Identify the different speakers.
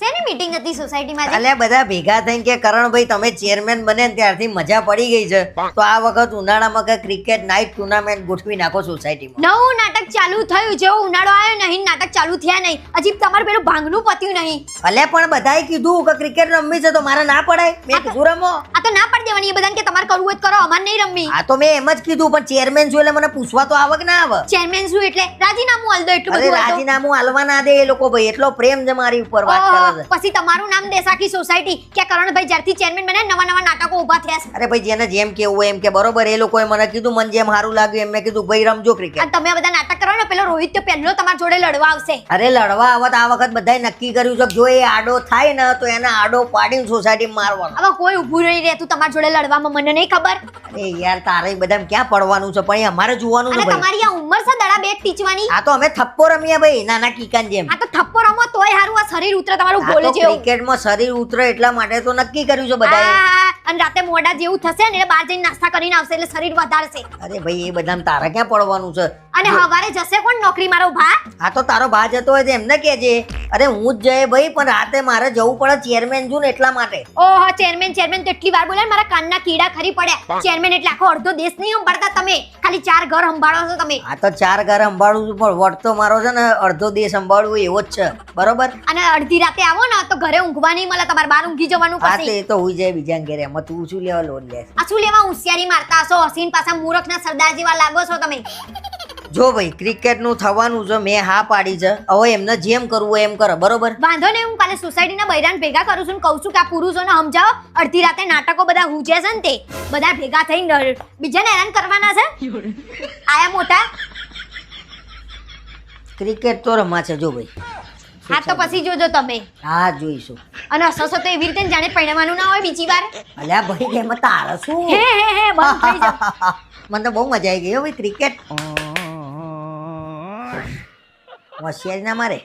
Speaker 1: શેની મીટિંગ હતી સોસાયટીમાં?
Speaker 2: અલ્યા બધા ભેગા થઈને કે કરણભાઈ તમે ચેરમેન બને ને ત્યારથી મજા પડી ગઈ છે, તો આ વખત ઉનાળામાં કે ક્રિકેટ નાઇટ ટુર્નામેન્ટ ગોઠવી નાખો સોસાયટીમાં.
Speaker 1: નવું નાટક ચાલુ થયું, જેવો ઉનાળો આવ્યો નહીં નાટક ચાલુ થયા નહીં, હજી તમારું પેલું ભાંગનું પત્યું નહીં.
Speaker 2: અલ્યા પણ બધાએ કીધું કે ક્રિકેટ રમવી છે તો મારે ના પડાય, મેં કીધું રમો.
Speaker 1: આ તો ના પાડી દેવાની, એ બધાને કે તમારે કરવું હોય તો કરો, અમારે નહીં રમવી.
Speaker 2: આ તો મેં એમ જ કીધું, પણ ચેરમેન છું એટલે મને પૂછવા તો આવે કે ના આવે?
Speaker 1: ચેરમેન શું એટલે રાજીનામું આલ દો, એટલું
Speaker 2: અરે
Speaker 1: બધું હોય તો.
Speaker 2: રાજીનામું આલવા ના દે એ લોકો ભાઈ, એટલો પ્રેમ છે મારી ઉપર, વાત કરે છે.
Speaker 1: પછી તમારું નામ દેશ આખી સોસાયટી કે કરણભાઈ જ્યારથી ચેરમેન બને નવા નવા નાટકો ઊભા થયા છે.
Speaker 2: અરે ભાઈ જેને જેમ કેવું હોય એમ કે, બરોબર. એ લોકોએ મને કીધું, મને જેમ સારું લાગ્યું એમ મેં કીધું ભાઈ રમજો ક્રિકેટ.
Speaker 1: અને તમે આ બધા નાટક કરો ને, પેલો રોહિત તો પહેલો તમારા જોડે લડવા આવશે.
Speaker 2: અરે લડવા આવત આ વખત બધાએ નક્કી કર્યું છે કે જો એ આડો થાય ને તો એને આડો પાડીને સોસાયટી મારવાનો.
Speaker 1: હવે કોઈ ઊભું નહીં રહેતું તમારા જોડે લડવામાં, મને નહીં ખબર.
Speaker 2: અરે યાર તારે બધા ક્યાં પડવાનું છે, પણ એ અમારે જોવાનું
Speaker 1: અને
Speaker 2: છે ભાઈ.
Speaker 1: તમારી આ ઉંમર છે દડા બેટ ટીચવાની.
Speaker 2: આ તો અમે થપ્પો રમ્યા ભાઈ, નાના કીકાન જેમ.
Speaker 1: આ તો થપ્પો રમો તોય હારું આ શરીર ઉતરે તમારું
Speaker 2: આ
Speaker 1: બોલે
Speaker 2: તો
Speaker 1: જેવું.
Speaker 2: ક્રિકેટમાં શરીર ઉતરે એટલા માટે તો નક્કી કર્યું છે બધાએ.
Speaker 1: અને રાતે મોડા જેવું થશે ને એટલે બહાર જઈને નાસ્તા કરીને આવશે એટલે શરીર વધારશે.
Speaker 2: અરે ભાઈ એ બધામાં તારે ક્યાં પડવાનું છે?
Speaker 1: અને હવારે જશે કોણ નોકરી? મારો ભા.
Speaker 2: આ તો તારો ભા જતો હોય તો એમને કહેજે. અરે હું જ જઈએ ભાઈ, પણ રાતે મારે જવું પડે, ચેરમેન છું ને એટલા માટે.
Speaker 1: ઓહો ચેરમેન ચેરમેન તો એટલી વાર બોલે મારા કાનના કીડા ખરી પડ્યા. ચેરમેન એટલે આખો અડધો દેશ નહીં સંભાળતા તમે, ખાલી 4 ઘર સંભાળો છો તમે.
Speaker 2: આ તો 4 ઘર સંભાળું છું, પણ વટ તો મારો છે ને અડધો દેશ સંભાળવું એવો જ છે, બરોબર.
Speaker 1: અને અડધી રાતે આવો ને તો ઘરે ઊંઘવા નહીં મળે, તમારે બહાર ઊંઘી જવાનું
Speaker 2: હા
Speaker 1: પછી.
Speaker 2: તે તો હોઈ જાય બીજા ઘરે, એમાં તું શું લેવા લોન લે?
Speaker 1: આ શું લેવા હોશિયારી મારતા હશો? હસીન પાછા મૂરખના સરદાર જેવા લાગો છો તમે.
Speaker 2: જો ભાઈ ક્રિકેટ નું થવાનું છે, મેં હા પાડી છે, હવે એમને જેમ કરવું હોય એમ કરે, બરોબર.
Speaker 1: વાંધો નહીં, હું કાલે સોસાયટીના બૈરાને ભેગા કરું છું ને કહું છું કે આ પુરુષોને સમજાવો, અડધી રાતે નાટકો બધા હુજે છે ને તે બધા ભેગા થઈને બીજાને હેરાન કરવાના છે. આયા મોટા
Speaker 2: ક્રિકેટ તો રમા છે જો ભાઈ.
Speaker 1: હા તો પછી જોજો તમે.
Speaker 2: હા જોઈશું.
Speaker 1: અને હસો તો એવી રીતે ને જાણે પરણવાનું ના હોય બીજી વાર.
Speaker 2: અલ્યા ભાઈ એમાં તારે શું?
Speaker 1: હે બંધ થઈ જાવ.
Speaker 2: મને તો બહુ મજા આવી ગઈ હો ભાઈ ક્રિકેટ. હોશિયારી ના મારે.